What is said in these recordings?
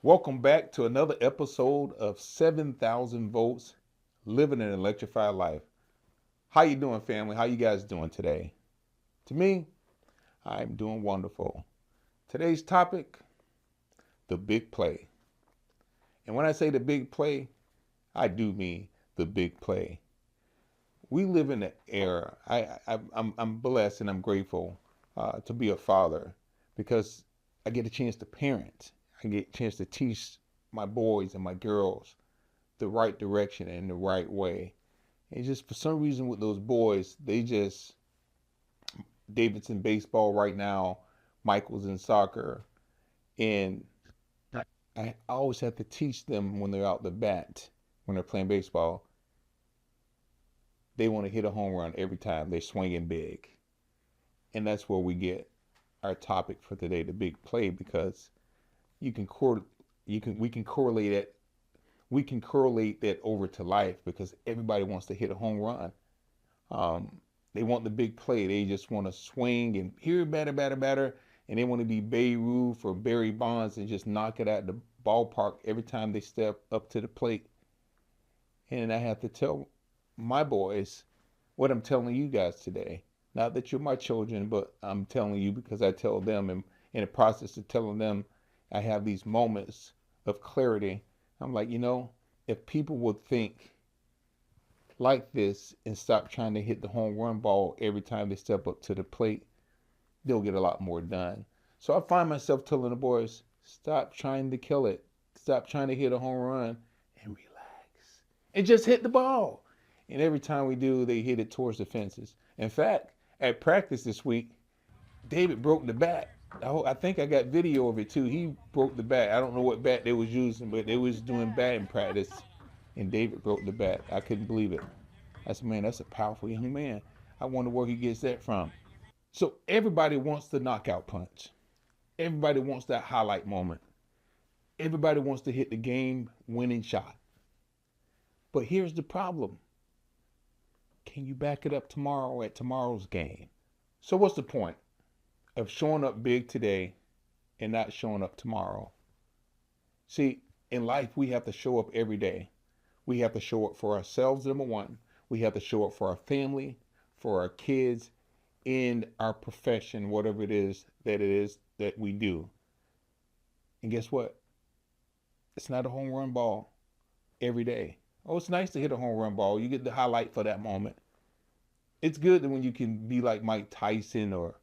Welcome back to another episode of 7,000 Volts Living an Electrified Life. How you doing, family? How you guys doing today? To me, I'm doing wonderful. Today's topic, the big play. And when I say the big play, I do mean the big play. We live in an era. I'm blessed and I'm grateful to be a father because I get a chance to parent. I get a chance to teach my boys and my girls the right direction and the right way. And just for some reason with those boys, David's in baseball right now, Michael's in soccer, and I always have to teach them when they're out the bat, when they're playing baseball, they want to hit a home run every time. They're swinging big. And that's where we get our topic for today, the big play, because you can cor- you can we can correlate it we can correlate that over to life because everybody wants to hit a home run. They want the big play. They just want to swing and here batter, and they want to be Babe Ruth or Barry Bonds and just knock it out the ballpark every time they step up to the plate. And I have to tell my boys what I'm telling you guys today. Not that you're my children, but I'm telling you because I tell them, and in the process of telling them, I have these moments of clarity. I'm like, if people would think like this and stop trying to hit the home run ball every time they step up to the plate, they'll get a lot more done. So I find myself telling the boys, stop trying to kill it. Stop trying to hit a home run and relax. And just hit the ball. And every time we do, they hit it towards the fences. In fact, at practice this week, David broke the bat. I think I got video of it too. He broke the bat. I don't know what bat they was using, but they was doing batting practice, and David broke the bat. I couldn't believe it. I said, man, that's a powerful young man. I wonder where he gets that from. So everybody wants the knockout punch. Everybody wants that highlight moment. Everybody wants to hit the game winning shot. But here's the problem. Can you back it up tomorrow at tomorrow's game? So what's the point of showing up big today and not showing up tomorrow? See, in life, we have to show up every day. We have to show up for ourselves, number one. We have to show up for our family, for our kids, in our profession, whatever it is that we do. And guess what? It's not a home run ball every day. Oh, it's nice to hit a home run ball. You get the highlight for that moment. It's good when you can be like Mike Tyson or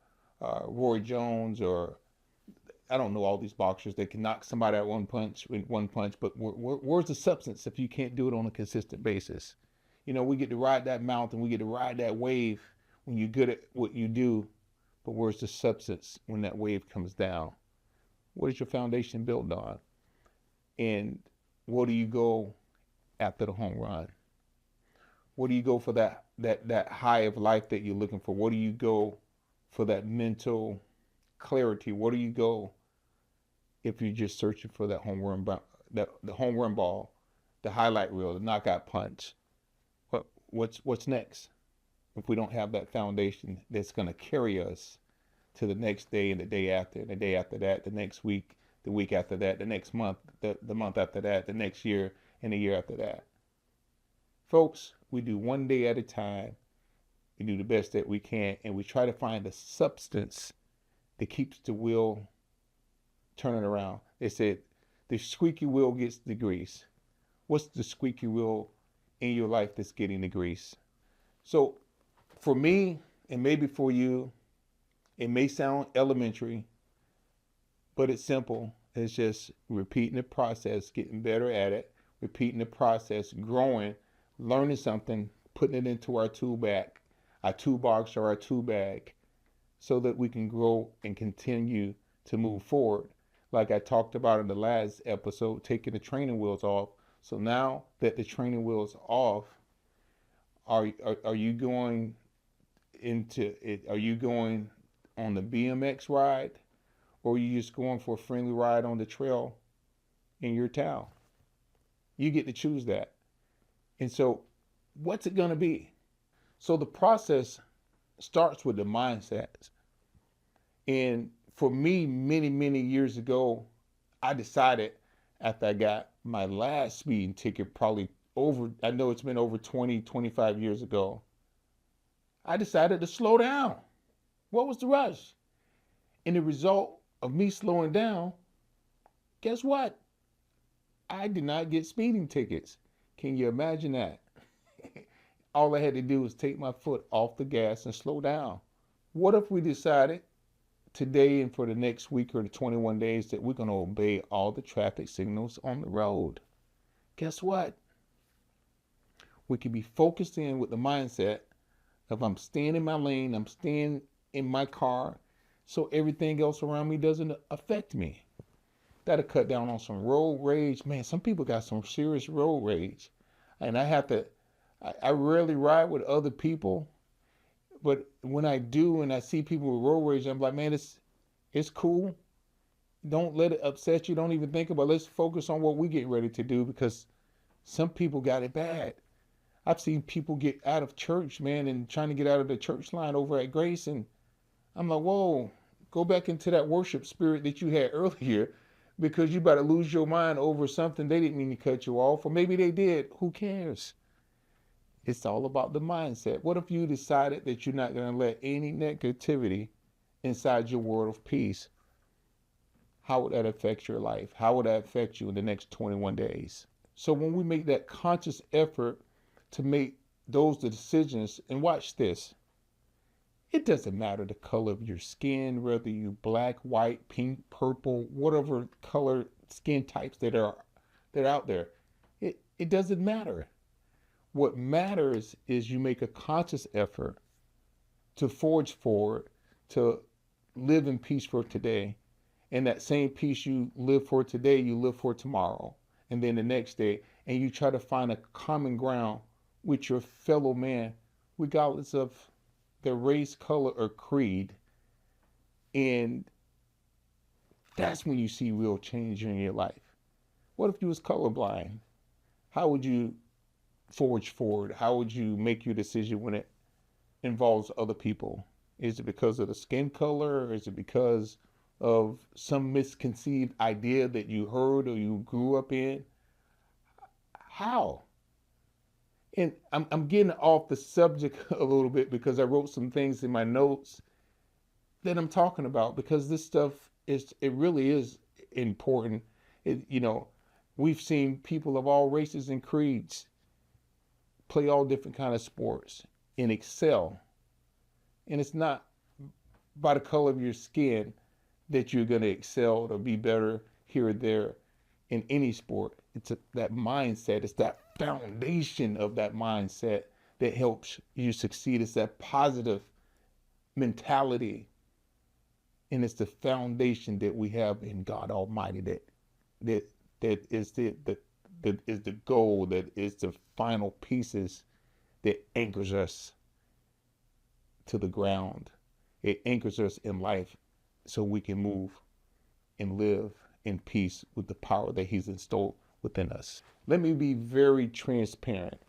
Roy Jones or I don't know all these boxers that can knock somebody out with one punch. But where's the substance if you can't do it on a consistent basis? We get to ride that mountain, we get to ride that wave when you're good at what you do. But where's the substance when that wave comes down? What is your foundation built on? And where do you go after the home run? Where do you go for that high of life that you're looking for? Where do you go for that mental clarity? Where do you go if you're just searching for that home run, the home run ball, the highlight reel, the knockout punch? What's next? If we don't have that foundation that's going to carry us to the next day and the day after, and the day after that, the next week, the week after that, the next month, the month after that, the next year, and the year after that. Folks, we do one day at a time. We do the best that we can, and we try to find the substance that keeps the wheel turning around. They said the squeaky wheel gets the grease. What's the squeaky wheel in your life that's getting the grease? So for me, and maybe for you, it may sound elementary, but it's simple. It's just repeating the process, getting better at it, repeating the process, growing, learning something, putting it into our toolbox or our tool bag, so that we can grow and continue to move forward. Like I talked about in the last episode, taking the training wheels off. So now that the training wheels off, are you going into it? Are you going on the BMX ride, or are you just going for a friendly ride on the trail in your town? You get to choose that. And so, what's it going to be? So the process starts with the mindset. And for me, many, many years ago, I decided after I got my last speeding ticket, probably over, I know it's been over 20, 25 years ago, I decided to slow down. What was the rush? And the result of me slowing down, guess what? I did not get speeding tickets. Can you imagine that? All I had to do was take my foot off the gas and slow down. What if we decided today and for the next week or the 21 days that we're going to obey all the traffic signals on the road? Guess what? We can be focused in with the mindset of I'm staying in my lane, I'm staying in my car, so everything else around me doesn't affect me. That'll cut down on some road rage. Man, some people got some serious road rage. And I rarely ride with other people, but when I do and I see people with road rage, I'm like, man, it's cool. Don't let it upset you. Don't even think about it. Let's focus on what we get ready to do, because some people got it bad. I've seen people get out of church, man, and trying to get out of the church line over at Grace. And I'm like, whoa, go back into that worship spirit that you had earlier, because you about to lose your mind over something they didn't mean to cut you off. Or maybe they did. Who cares? It's all about the mindset. What if you decided that you're not going to let any negativity inside your world of peace? How would that affect your life? How would that affect you in the next 21 days? So when we make that conscious effort to make those decisions, and watch this, it doesn't matter the color of your skin, whether you black, white, pink, purple, whatever color skin types that are out there. It doesn't matter. What matters is you make a conscious effort to forge forward, to live in peace for today. And that same peace you live for today, you live for tomorrow, and then the next day. And you try to find a common ground with your fellow man, regardless of their race, color, or creed. And that's when you see real change in your life. What if you was colorblind? How would you forge forward? How would you make your decision when it involves other people? Is it because of the skin color? Or is it because of some misconceived idea that you heard or you grew up in? How? And I'm getting off the subject a little bit because I wrote some things in my notes that I'm talking about, because this stuff it really is important. We've seen people of all races and creeds play all different kind of sports and excel. And it's not by the color of your skin that you're going to excel or be better here or there in any sport. It's that mindset. It's that foundation of that mindset that helps you succeed. It's that positive mentality. And it's the foundation that we have in God Almighty that is the goal, that is the final pieces that anchors us to the ground. It anchors us in life so we can move and live in peace with the power that He's installed within us. Let me be very transparent.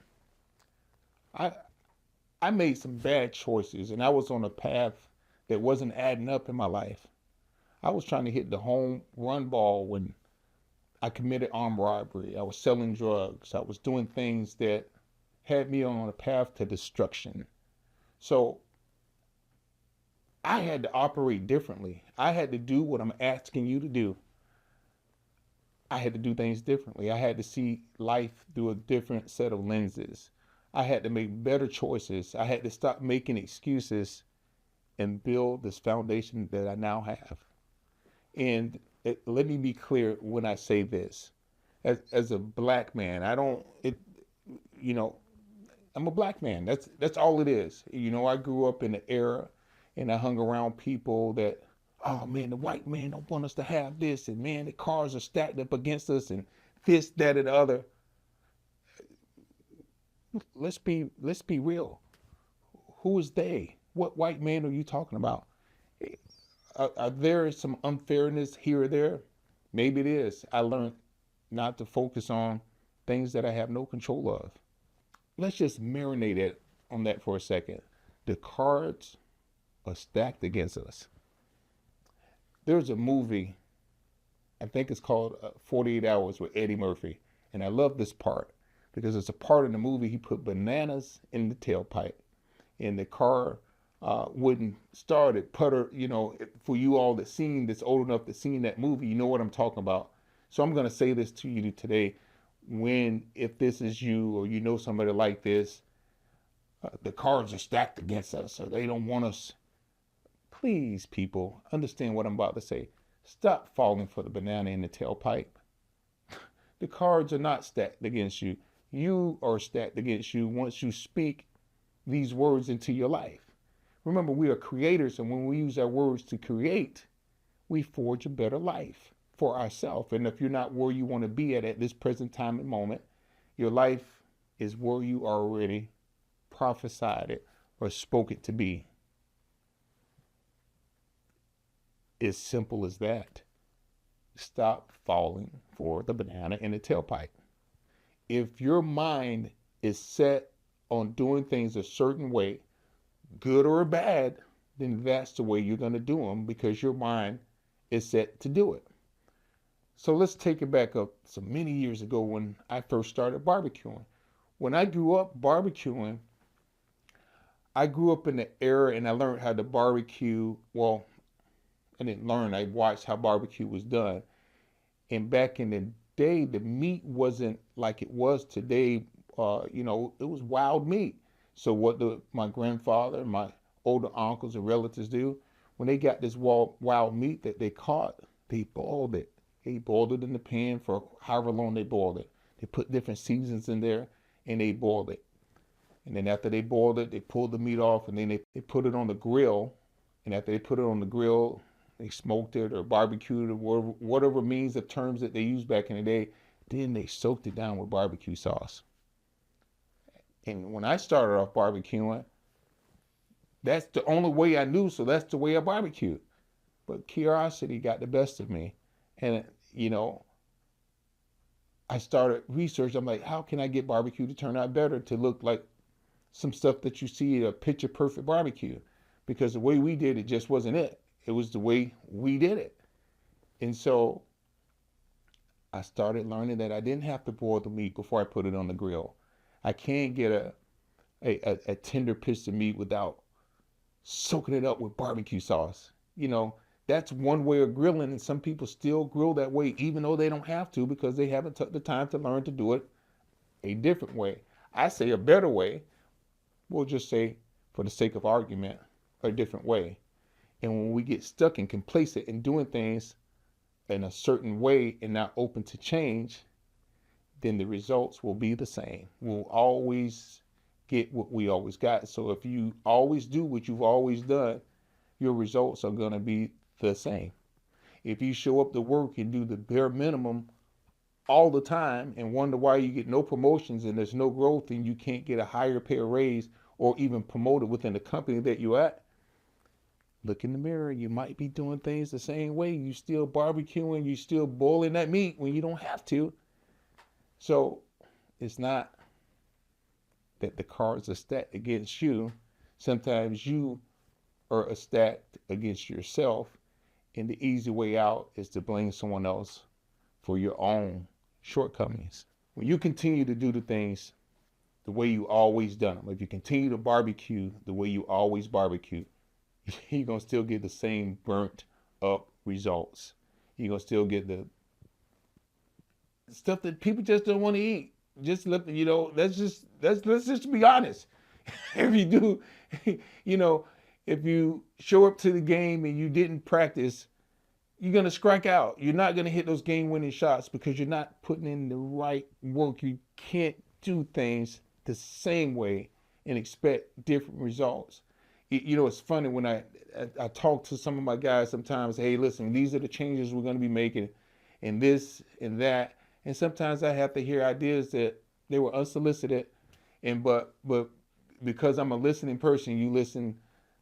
I made some bad choices, and I was on a path that wasn't adding up in my life. I was trying to hit the home run ball when I committed armed robbery. I was selling drugs. I was doing things that had me on a path to destruction. So I had to operate differently. I had to do what I'm asking you to do. I had to do things differently. I had to see life through a different set of lenses. I had to make better choices. I had to stop making excuses and build this foundation that I now have. And let me be clear when I say this. As a black man, I'm a black man. That's all it is. I grew up in an era and I hung around people that, oh man, the white man don't want us to have this, and man, the cars are stacked up against us, and this, that, and the other. Let's be real. Who is they? What white man are you talking about? Are there some unfairness here or there? Maybe it is. I learned not to focus on things that I have no control of. Let's just marinate on that for a second. The cards are stacked against us. There's a movie I think it's called 48 Hours with Eddie Murphy. And I love this part because it's a part in the movie he put bananas in the tailpipe and the car wouldn't start. It putter, for you all that's old enough to seen that movie, you know what I'm talking about. So I'm going to say this to you today. If this is you or you know somebody like this, the cards are stacked against us or they don't want us. Please, people, understand what I'm about to say. Stop falling for the banana in the tailpipe. The cards are not stacked against you. You are stacked against you once you speak these words into your life. Remember, we are creators, and when we use our words to create, we forge a better life for ourselves. And if you're not where you want to be at this present time and moment, your life is where you already prophesied it or spoke it to be. As simple as that. Stop falling for the banana in the tailpipe. If your mind is set on doing things a certain way, good or bad, then that's the way you're going to do them because your mind is set to do it. So let's take it back up so many years ago when I first started barbecuing. When I grew up barbecuing, I grew up in the era and I learned how to barbecue. Well, I didn't learn, I watched how barbecue was done. And back in the day, the meat wasn't like it was today. It was wild meat. So what my grandfather, my older uncles and relatives do, when they got this wild meat that they caught, they boiled it. They boiled it in the pan for however long they boiled it. They put different seasons in there and they boiled it. And then after they boiled it, they pulled the meat off and then they put it on the grill. And after they put it on the grill, they smoked it or barbecued it or whatever means of terms that they used back in the day. Then they soaked it down with barbecue sauce. And when I started off barbecuing, that's the only way I knew, so that's the way I barbecued. But curiosity got the best of me. And, I started research. I'm like, how can I get barbecue to turn out better, to look like some stuff that you see at a picture perfect barbecue? Because the way we did it just wasn't it. It was the way we did it. And so I started learning that I didn't have to boil the meat before I put it on the grill. I can't get a tender piece of meat without soaking it up with barbecue sauce. That's one way of grilling, and some people still grill that way, even though they don't have to because they haven't took the time to learn to do it a different way. I say a better way. We'll just say, for the sake of argument, a different way. And when we get stuck and complacent in doing things in a certain way and not open to change, then the results will be the same. We'll always get what we always got. So if you always do what you've always done, your results are going to be the same. If you show up to work and do the bare minimum all the time and wonder why you get no promotions and there's no growth and you can't get a higher pay raise or even promoted within the company that you're at, look in the mirror. You might be doing things the same way. You still barbecuing, you still boiling that meat when you don't have to. So it's not that the cards are stacked against you. Sometimes you are stacked against yourself, and the easy way out is to blame someone else for your own shortcomings. When you continue to do the things the way you always done them, if you continue to barbecue the way you always barbecue, you're going to still get the same burnt up results. You're going to still get the stuff that people just don't want to eat. Let's just be honest. If you do, if you show up to the game and you didn't practice, you're going to strike out. You're not going to hit those game-winning shots because you're not putting in the right work. You can't do things the same way and expect different results. It's funny when I talk to some of my guys sometimes, hey, listen, these are the changes we're going to be making and this and that. And sometimes I have to hear ideas that they were unsolicited. But because I'm a listening person, you listen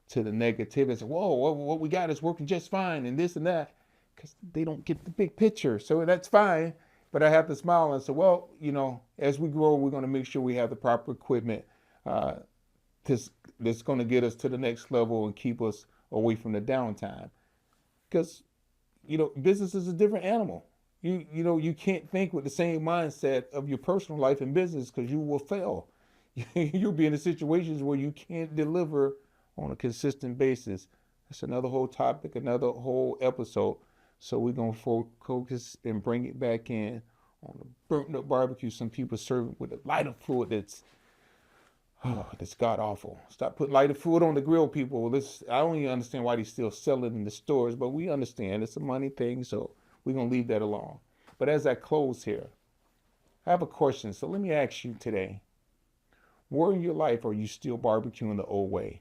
to the negativity and say, whoa, what we got is working just fine and this and that, because they don't get the big picture. So that's fine. But I have to smile and say, well, as we grow, we're going to make sure we have the proper equipment that's going to get us to the next level and keep us away from the downtime. Because Business is a different animal. You can't think with the same mindset of your personal life and business because you will fail. You'll be in the situations where you can't deliver on a consistent basis. That's another whole topic, another whole episode. So we're gonna focus and bring it back in on the burnt up barbecue. Some people serve it with a lighter fluid that's god awful. Stop putting lighter fluid on the grill, people. I don't even understand why they still sell it in the stores, but we understand it's a money thing, so we're gonna leave that alone. But as I close here, I have a question. So let me ask you today. Where in your life are you still barbecuing the old way?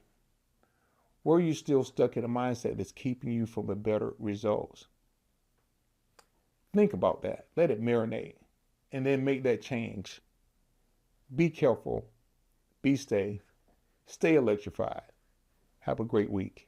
Where are you still stuck in a mindset that's keeping you from the better results? Think about that. Let it marinate and then make that change. Be careful. Be safe. Stay electrified. Have a great week.